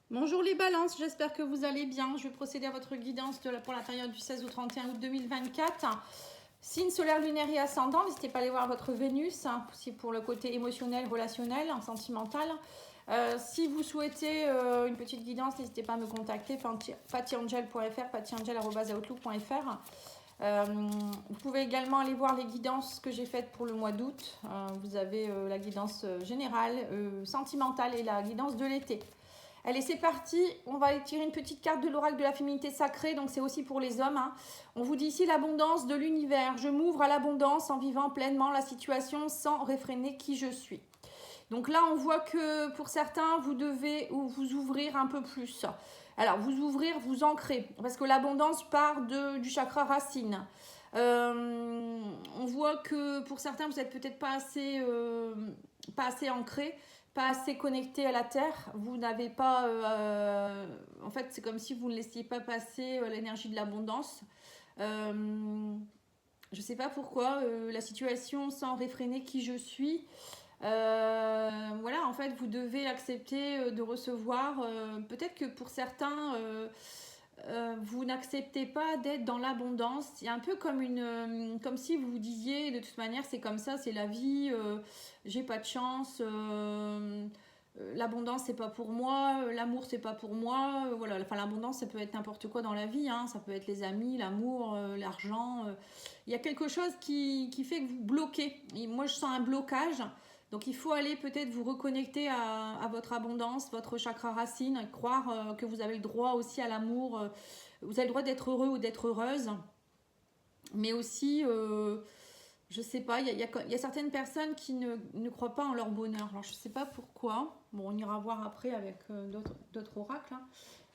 Bonjour les balances, j'espère que vous allez bien. Je vais procéder à votre guidance pour la période du 16 au 31 août 2024. Signe solaire, lunaire et ascendant, n'hésitez pas à aller voir votre Vénus, si pour le côté émotionnel, relationnel, sentimental. Si vous souhaitez une petite guidance, n'hésitez pas à me contacter, patiangel.fr, patiangel.outlook.fr. Vous pouvez également aller voir les guidances que j'ai faites pour le mois d'août. Vous avez la guidance générale, sentimentale et la guidance de l'été. Allez, c'est parti. On va tirer une petite carte de l'oracle de la féminité sacrée. Donc, c'est aussi pour les hommes. On vous dit ici l'abondance de l'univers. Je m'ouvre à l'abondance en vivant pleinement la situation sans réfréner qui je suis. Donc là, on voit que pour certains, vous devez vous ouvrir un peu plus. Alors, vous ouvrir, vous ancrer. Parce que l'abondance part du chakra racine. On voit que pour certains, vous n'êtes peut-être pas assez ancré, pas assez connecté à la terre. Vous n'avez pas... en fait, c'est comme si vous ne laissiez pas passer l'énergie de l'abondance. Je ne sais pas pourquoi. La situation sans réfréner qui je suis. Voilà, en fait, vous devez accepter de recevoir. Peut-être que pour certains... vous n'acceptez pas d'être dans l'abondance. C'est un peu comme si vous vous disiez de toute manière c'est comme ça, c'est la vie, j'ai pas de chance, l'abondance c'est pas pour moi, l'amour c'est pas pour moi, voilà. Enfin l'abondance ça peut être n'importe quoi dans la vie, hein. Ça peut être les amis, l'amour, l'argent. Il y a quelque chose qui fait que vous bloquez. Et moi je sens un blocage. Donc il faut aller peut-être vous reconnecter à votre abondance, votre chakra racine, et croire que vous avez le droit aussi à l'amour. Vous avez le droit d'être heureux ou d'être heureuse. Mais aussi, je sais pas, il y a certaines personnes qui ne croient pas en leur bonheur. Alors je sais pas pourquoi. Bon, on ira voir après avec d'autres oracles. Hein.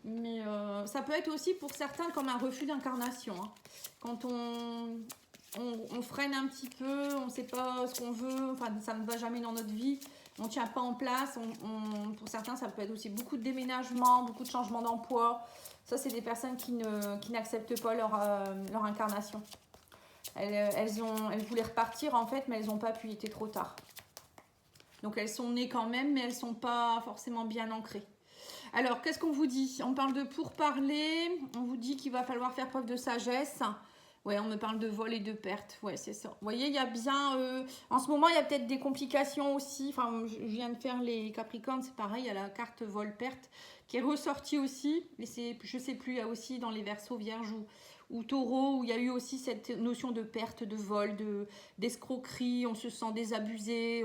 Mais ça peut être aussi pour certains comme un refus d'incarnation. Hein. Quand on freine un petit peu, on ne sait pas ce qu'on veut, enfin ça ne va jamais dans notre vie, on ne tient pas en place. Pour certains, ça peut être aussi beaucoup de déménagements, beaucoup de changements d'emploi. Ça, c'est des personnes qui n'acceptent pas leur incarnation. Elles voulaient repartir en fait, mais elles n'ont pas pu, il était trop tard. Donc elles sont nées quand même, mais elles ne sont pas forcément bien ancrées. Alors, qu'est-ce qu'on vous dit? On parle de pourparler, on vous dit qu'il va falloir faire preuve de sagesse. Ouais, on me parle de vol et de perte. Ouais, c'est ça. Vous voyez, il y a bien... en ce moment, il y a peut-être des complications aussi. Enfin, je viens de faire les Capricornes, c'est pareil. Il y a la carte vol-perte qui est ressortie aussi. Et je sais plus, il y a aussi dans les Verseaux, Vierges ou Taureaux, où il y a eu aussi cette notion de perte, de vol, d'escroquerie. On se sent désabusé,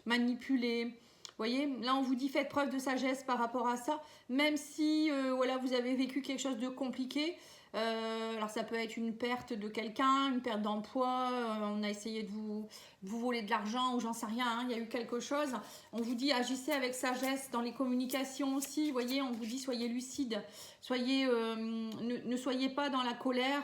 manipulé. Vous voyez, là on vous dit faites preuve de sagesse par rapport à ça, même si voilà, vous avez vécu quelque chose de compliqué. Alors ça peut être une perte de quelqu'un, une perte d'emploi, on a essayé de vous voler de l'argent ou j'en sais rien, hein, il y a eu quelque chose. On vous dit agissez avec sagesse dans les communications aussi, vous voyez, on vous dit soyez lucide, ne soyez pas dans la colère,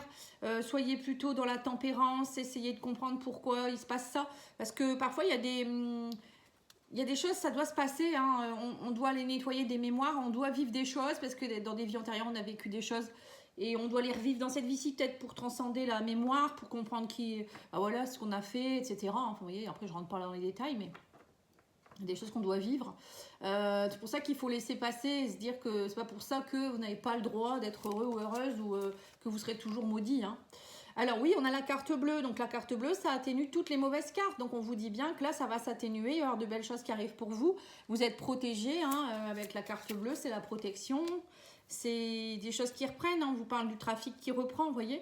soyez plutôt dans la tempérance, essayez de comprendre pourquoi il se passe ça, parce que parfois il y a des choses, ça doit se passer, hein. On doit les nettoyer des mémoires, on doit vivre des choses, parce que dans des vies antérieures, on a vécu des choses, et on doit les revivre dans cette vie-ci, peut-être pour transcender la mémoire, pour comprendre voilà, ce qu'on a fait, etc. Enfin, vous voyez, après, je rentre pas dans les détails, mais des choses qu'on doit vivre. C'est pour ça qu'il faut laisser passer et se dire que c'est pas pour ça que vous n'avez pas le droit d'être heureux ou heureuse, ou que vous serez toujours maudit, hein. Alors oui, on a la carte bleue. Donc la carte bleue, ça atténue toutes les mauvaises cartes. Donc on vous dit bien que là, ça va s'atténuer. Il va y avoir de belles choses qui arrivent pour vous. Vous êtes protégé, hein, avec la carte bleue, c'est la protection. C'est des choses qui reprennent. Hein. On vous parle du trafic qui reprend, vous voyez.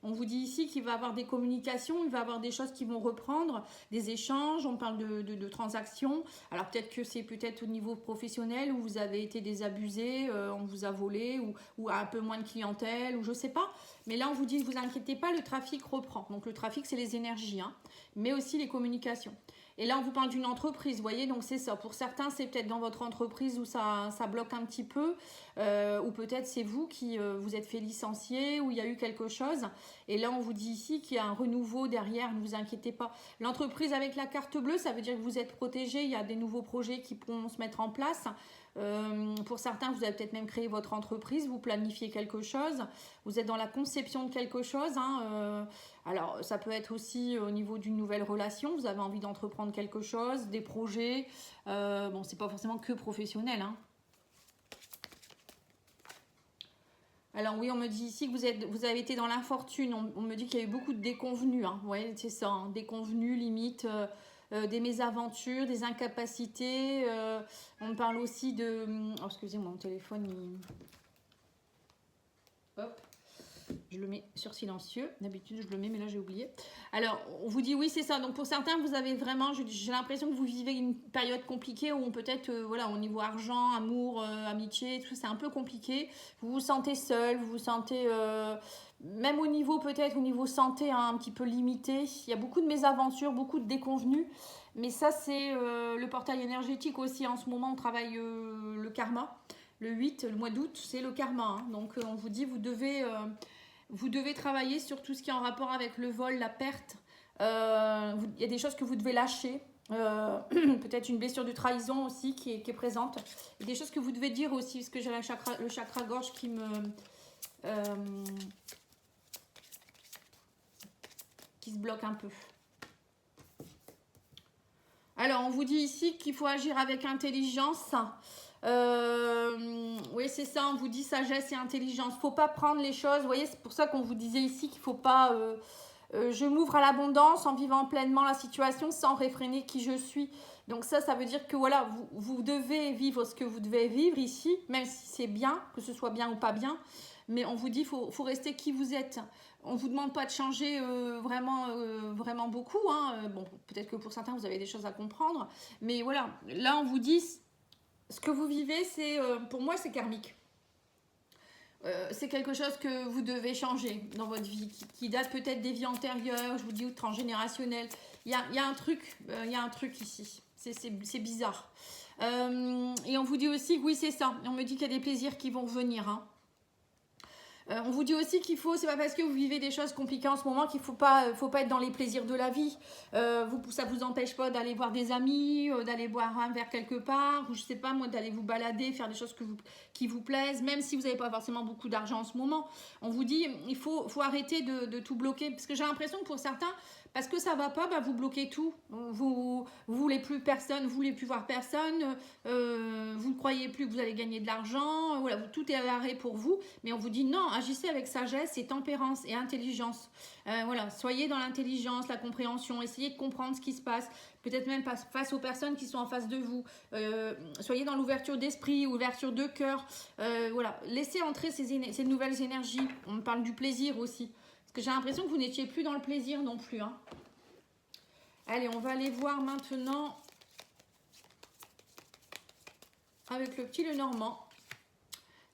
On vous dit ici qu'il va y avoir des communications, il va y avoir des choses qui vont reprendre, des échanges, on parle de transactions. Alors peut-être que c'est peut-être au niveau professionnel où vous avez été désabusé, on vous a volé, ou un peu moins de clientèle, ou je sais pas. Mais là on vous dit ne vous inquiétez pas, le trafic reprend. Donc le trafic c'est les énergies, hein, mais aussi les communications. Et là, on vous parle d'une entreprise, vous voyez, donc c'est ça. Pour certains, c'est peut-être dans votre entreprise où ça bloque un petit peu, ou peut-être c'est vous qui vous êtes fait licencier, où il y a eu quelque chose. Et là, on vous dit ici qu'il y a un renouveau derrière, ne vous inquiétez pas. L'entreprise avec la carte bleue, ça veut dire que vous êtes protégé, il y a des nouveaux projets qui pourront se mettre en place. Pour certains, vous avez peut-être même créé votre entreprise, vous planifiez quelque chose, vous êtes dans la conception de quelque chose, hein, alors ça peut être aussi au niveau d'une nouvelle relation, vous avez envie d'entreprendre quelque chose, des projets, bon c'est pas forcément que professionnel, hein. Alors oui, on me dit ici que vous avez été dans l'infortune. On me dit qu'il y a eu beaucoup de déconvenues. Hein. Ouais, c'est ça, hein. Déconvenues, limite, des mésaventures, des incapacités. On me parle aussi de... Oh, excusez-moi, mon téléphone, hop. Je le mets sur silencieux. D'habitude, je le mets, mais là, j'ai oublié. Alors, on vous dit oui, c'est ça. Donc, pour certains, vous avez vraiment... J'ai l'impression que vous vivez une période compliquée où peut-être, voilà, au niveau argent, amour, amitié, tout ça, c'est un peu compliqué. Vous vous sentez seul, vous vous sentez... même au niveau, peut-être, au niveau santé, hein, un petit peu limité. Il y a beaucoup de mésaventures, beaucoup de déconvenues. Mais ça, c'est le portail énergétique aussi. En ce moment, on travaille le karma. Le 8, le mois d'août, c'est le karma. Hein. Donc, on vous dit, vous devez travailler sur tout ce qui est en rapport avec le vol, la perte. Il y a des choses que vous devez lâcher. Peut-être une blessure de trahison aussi qui est présente. Et des choses que vous devez dire aussi, parce que j'ai le chakra gorge qui se bloque un peu. Alors, on vous dit ici qu'il faut agir avec intelligence. Oui, c'est ça, on vous dit sagesse et intelligence. Faut pas prendre les choses, vous voyez, c'est pour ça qu'on vous disait ici qu'il faut pas... je m'ouvre à l'abondance en vivant pleinement la situation sans réfréner qui je suis. Donc ça veut dire que voilà, vous devez vivre ce que vous devez vivre ici, même si c'est bien, que ce soit bien ou pas bien. Mais on vous dit faut rester qui vous êtes. On ne vous demande pas de changer vraiment beaucoup. Hein. Bon, peut-être que pour certains, vous avez des choses à comprendre. Mais voilà, là, on vous dit, ce que vous vivez, pour moi, c'est karmique. C'est quelque chose que vous devez changer dans votre vie, qui date peut-être des vies antérieures, je vous dis, ou transgénérationnelles. Il y a un truc ici. C'est bizarre. Et on vous dit aussi que oui, c'est ça. On me dit qu'il y a des plaisirs qui vont venir. Hein. On vous dit aussi qu'il faut, c'est pas parce que vous vivez des choses compliquées en ce moment qu'il faut pas être dans les plaisirs de la vie. Ça vous empêche pas d'aller voir des amis, d'aller boire un verre quelque part, ou je sais pas moi, d'aller vous balader, faire des choses qui vous plaisent, même si vous n'avez pas forcément beaucoup d'argent en ce moment. On vous dit, il faut arrêter de tout bloquer, parce que j'ai l'impression que pour certains, parce que ça va pas, bah vous bloquez tout. Vous voulez plus personne, vous voulez plus voir personne, vous ne croyez plus que vous allez gagner de l'argent, voilà, tout est à l'arrêt pour vous. Mais on vous dit non, agissez avec sagesse et tempérance et intelligence. Voilà, soyez dans l'intelligence, la compréhension, essayez de comprendre ce qui se passe, peut-être même face aux personnes qui sont en face de vous. Soyez dans l'ouverture d'esprit, ouverture de cœur. Voilà, laissez entrer ces nouvelles énergies. On me parle du plaisir aussi. Parce que j'ai l'impression que vous n'étiez plus dans le plaisir non plus. Hein. Allez, on va aller voir maintenant avec le petit Lenormand.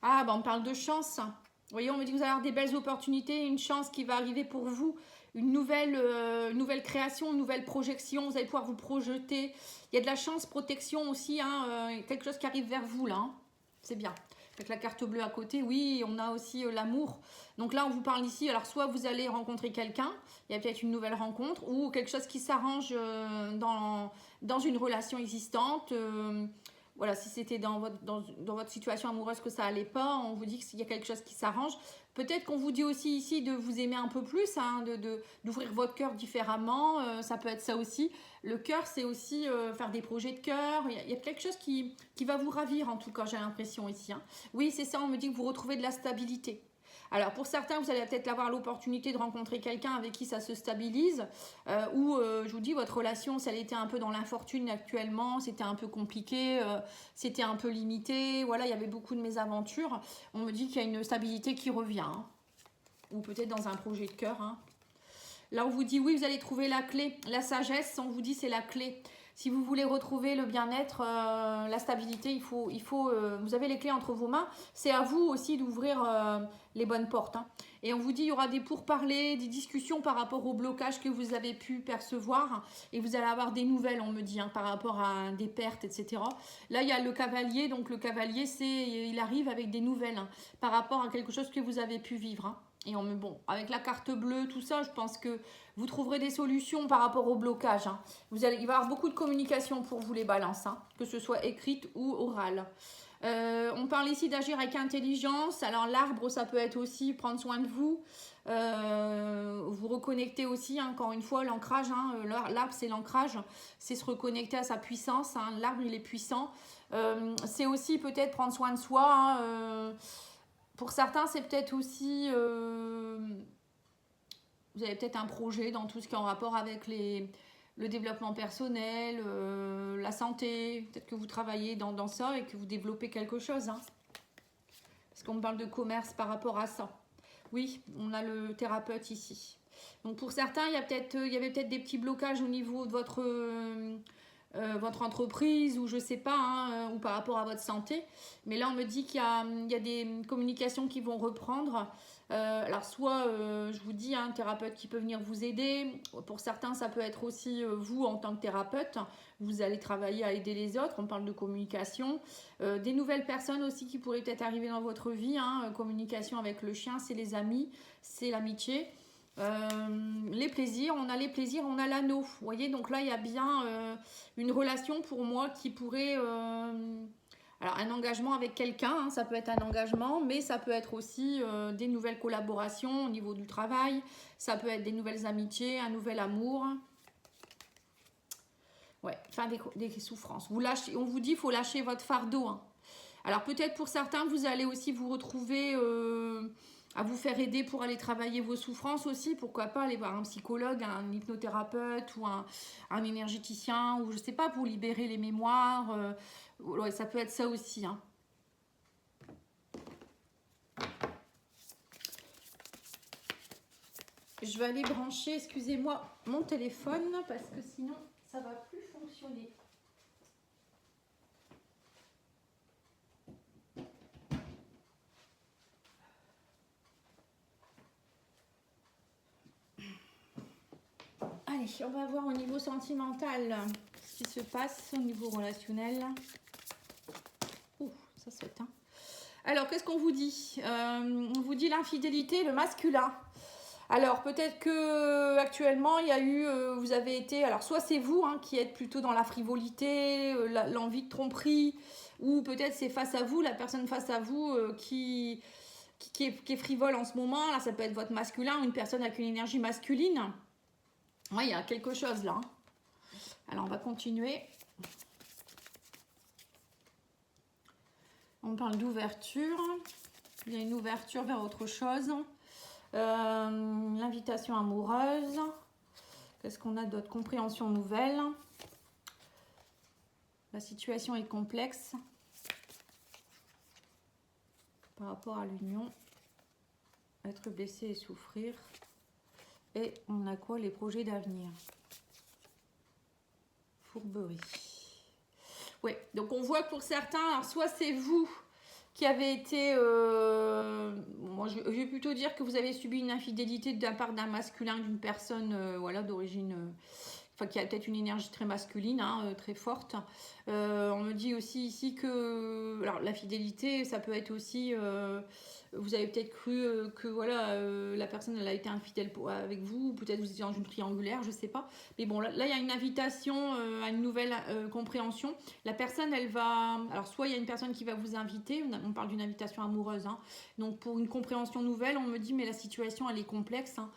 Ah, bah on parle de chance. Vous voyez, on me dit que vous allez avoir des belles opportunités, une chance qui va arriver pour vous, une nouvelle création, une nouvelle projection. Vous allez pouvoir vous projeter. Il y a de la chance, protection aussi, hein, quelque chose qui arrive vers vous là. Hein. C'est bien. Avec la carte bleue à côté, oui, on a aussi l'amour. Donc là, on vous parle ici, alors soit vous allez rencontrer quelqu'un, il y a peut-être une nouvelle rencontre, ou quelque chose qui s'arrange dans une relation existante. Voilà, si c'était dans votre situation amoureuse que ça allait pas, on vous dit qu'il y a quelque chose qui s'arrange. Peut-être qu'on vous dit aussi ici de vous aimer un peu plus, hein, d'ouvrir votre cœur différemment, ça peut être ça aussi. Le cœur, c'est aussi faire des projets de cœur. Il y a quelque chose qui va vous ravir, en tout cas, j'ai l'impression ici. Hein. Oui, c'est ça, on me dit que vous retrouvez de la stabilité. Alors, pour certains, vous allez peut-être avoir l'opportunité de rencontrer quelqu'un avec qui ça se stabilise. Ou, je vous dis, votre relation, si elle était un peu dans l'infortune actuellement, c'était un peu compliqué, c'était un peu limité. Voilà, il y avait beaucoup de mésaventures. On me dit qu'il y a une stabilité qui revient. Hein. Ou peut-être dans un projet de cœur. Hein. Là, on vous dit, oui, vous allez trouver la clé. La sagesse, on vous dit, c'est la clé. Si vous voulez retrouver le bien-être, la stabilité, il faut vous avez les clés entre vos mains. C'est à vous aussi d'ouvrir les bonnes portes. Hein. Et on vous dit, il y aura des pourparlers, des discussions par rapport au blocage que vous avez pu percevoir. Et vous allez avoir des nouvelles, on me dit, hein, par rapport à des pertes, etc. Là, il y a le cavalier. Donc, le cavalier, il arrive avec des nouvelles hein, par rapport à quelque chose que vous avez pu vivre. Hein. Et avec la carte bleue, tout ça, je pense que vous trouverez des solutions par rapport au blocage. Hein. Il va y avoir beaucoup de communication pour vous les balances, hein, que ce soit écrite ou orale. On parle ici d'agir avec intelligence. Alors l'arbre, ça peut être aussi prendre soin de vous. Vous reconnecter aussi, hein, encore une fois, l'ancrage. Hein, l'arbre, c'est l'ancrage. C'est se reconnecter à sa puissance. Hein. L'arbre, il est puissant. C'est aussi peut-être prendre soin de soi. Hein, Pour certains, c'est peut-être aussi... vous avez peut-être un projet dans tout ce qui est en rapport avec le développement personnel, la santé. Peut-être que vous travaillez dans ça et que vous développez quelque chose. Hein. Parce qu'on parle de commerce par rapport à ça. Oui, on a le thérapeute ici. Donc pour certains, il y avait peut-être des petits blocages au niveau de votre entreprise ou je sais pas, hein, ou par rapport à votre santé. Mais là, on me dit qu'il y a des communications qui vont reprendre. Alors soit, je vous dis, un thérapeute qui peut venir vous aider. Pour certains, ça peut être aussi vous en tant que thérapeute. Vous allez travailler à aider les autres. On parle de communication. Des nouvelles personnes aussi qui pourraient peut-être arriver dans votre vie. Hein. Communication avec le chien, c'est les amis, c'est l'amitié. Les plaisirs, on a l'anneau. Vous voyez, donc là, il y a bien une relation pour moi qui pourrait... alors, un engagement avec quelqu'un, hein, ça peut être un engagement, mais ça peut être aussi des nouvelles collaborations au niveau du travail. Ça peut être des nouvelles amitiés, un nouvel amour. Ouais, enfin des souffrances. On vous dit qu'il faut lâcher votre fardeau. Hein. Alors, peut-être pour certains, vous allez aussi vous retrouver... à vous faire aider pour aller travailler vos souffrances aussi, pourquoi pas aller voir un psychologue, un hypnothérapeute ou un énergéticien, ou je sais pas, pour libérer les mémoires, ouais, ça peut être ça aussi. Hein. Je vais aller brancher, excusez-moi, mon téléphone, parce que sinon, ça va plus fonctionner. Allez, on va voir au niveau sentimental ce qui se passe au niveau relationnel. Ouh, ça saute. Hein. Alors, qu'est-ce qu'on vous dit on vous dit l'infidélité, le masculin. Alors, peut-être que actuellement, il y a eu, vous avez été, alors soit c'est vous hein, qui êtes plutôt dans la frivolité, l'envie de tromperie, ou peut-être c'est face à vous, la personne face à vous qui est frivole en ce moment. Là, ça peut être votre masculin ou une personne avec une énergie masculine. Oui, il y a quelque chose là. Alors, on va continuer. On parle d'ouverture. Il y a une ouverture vers autre chose. L'invitation amoureuse. Qu'est-ce qu'on a d'autre? Compréhension nouvelle. La situation est complexe par rapport à l'union. Être blessé et souffrir. Et on a quoi? Les projets d'avenir. Fourberie. Oui, donc on voit que pour certains, alors soit c'est vous qui avez été... moi, je vais plutôt dire que vous avez subi une infidélité de la part d'un masculin, d'une personne voilà, d'origine... enfin, qui a peut-être une énergie très masculine, hein, très forte. On me dit aussi ici que... alors, la fidélité, ça peut être aussi... vous avez peut-être cru que voilà, la personne elle a été infidèle avec vous, ou peut-être vous étiez dans une triangulaire, je sais pas. Mais bon, là il y a une invitation à une nouvelle compréhension. La personne, elle va... alors, soit il y a une personne qui va vous inviter, on parle d'une invitation amoureuse, hein. Donc pour une compréhension nouvelle, on me dit, mais la situation, elle est complexe. Hein.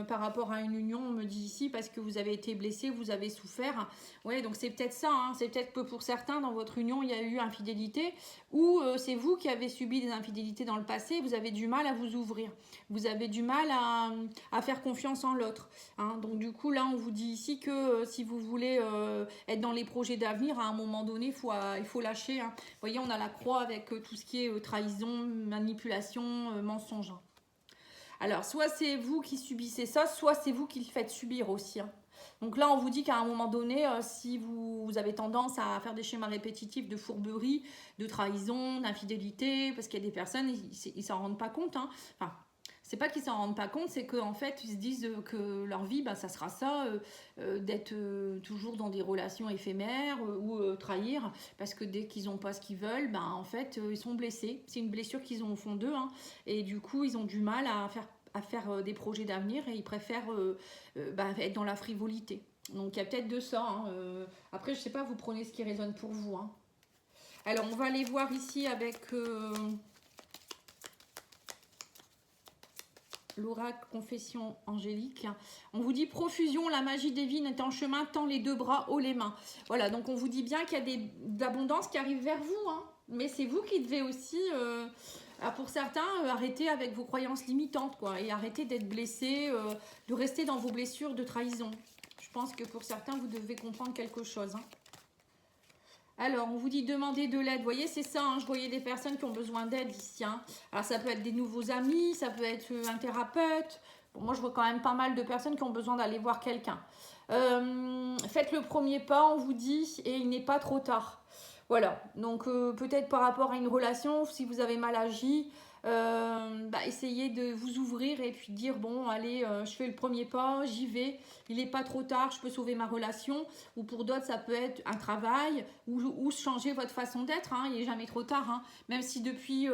Par rapport à une union, on me dit ici, parce que vous avez été blessé, vous avez souffert. Ouais, donc c'est peut-être ça, hein. C'est peut-être que pour certains, dans votre union, il y a eu infidélité, ou c'est vous qui avez subi des infidélités dans le passé. Vous avez du mal à vous ouvrir, vous avez du mal à faire confiance en l'autre, hein. Donc du coup là on vous dit ici que si vous voulez être dans les projets d'avenir, à un moment donné il faut lâcher, hein. Vous voyez, on a la croix avec tout ce qui est trahison, manipulation, mensonge, hein. Alors soit c'est vous qui subissez ça, soit c'est vous qui le faites subir aussi, hein. Donc là, on vous dit qu'à un moment donné, si vous avez tendance à faire des schémas répétitifs de fourberie, de trahison, d'infidélité, parce qu'il y a des personnes, ils s'en rendent pas compte. Hein. Enfin, c'est pas qu'ils s'en rendent pas compte, c'est qu'en fait, ils se disent que leur vie, bah, ça sera ça, d'être toujours dans des relations éphémères ou trahir, parce que dès qu'ils n'ont pas ce qu'ils veulent, bah, en fait, ils sont blessés. C'est une blessure qu'ils ont au fond d'eux, hein, et du coup, ils ont du mal à faire des projets d'avenir et ils préfèrent être dans la frivolité. Donc il y a peut-être de ça. Hein. Après, je sais pas, vous prenez ce qui résonne pour vous. Hein. Alors, on va aller voir ici avec l'oracle confession angélique. On vous dit profusion, la magie divine est en chemin, tend les deux bras, haut les mains. Voilà, donc on vous dit bien qu'il y a d'abondance qui arrive vers vous. Hein. Mais c'est vous qui devez aussi... Alors pour certains, arrêtez avec vos croyances limitantes, quoi, et arrêtez d'être blessé, de rester dans vos blessures de trahison. Je pense que pour certains, vous devez comprendre quelque chose. Hein. Alors, on vous dit demander de l'aide. Vous voyez, c'est ça, hein, je voyais des personnes qui ont besoin d'aide ici. Hein. Alors, ça peut être des nouveaux amis, ça peut être un thérapeute. Bon, moi, je vois quand même pas mal de personnes qui ont besoin d'aller voir quelqu'un. Faites le premier pas, on vous dit, et il n'est pas trop tard. Voilà, donc peut-être par rapport à une relation, si vous avez mal agi, essayez de vous ouvrir et puis dire bon allez je fais le premier pas, j'y vais, il n'est pas trop tard, je peux sauver ma relation. Ou pour d'autres ça peut être un travail ou changer votre façon d'être, hein, il n'est jamais trop tard, hein. Même si depuis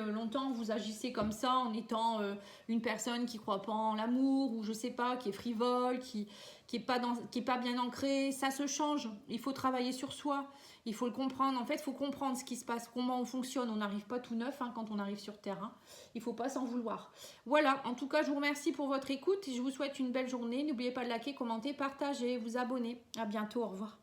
longtemps vous agissez comme ça en étant une personne qui ne croit pas en l'amour ou je sais pas, qui est frivole, qui est pas bien ancré, ça se change, il faut travailler sur soi. Il faut le comprendre. En fait, il faut comprendre ce qui se passe, comment on fonctionne. On n'arrive pas tout neuf hein, quand on arrive sur Terre. Hein. Il ne faut pas s'en vouloir. Voilà, en tout cas, je vous remercie pour votre écoute. Je vous souhaite une belle journée. N'oubliez pas de liker, commenter, partager, vous abonner. À bientôt, au revoir.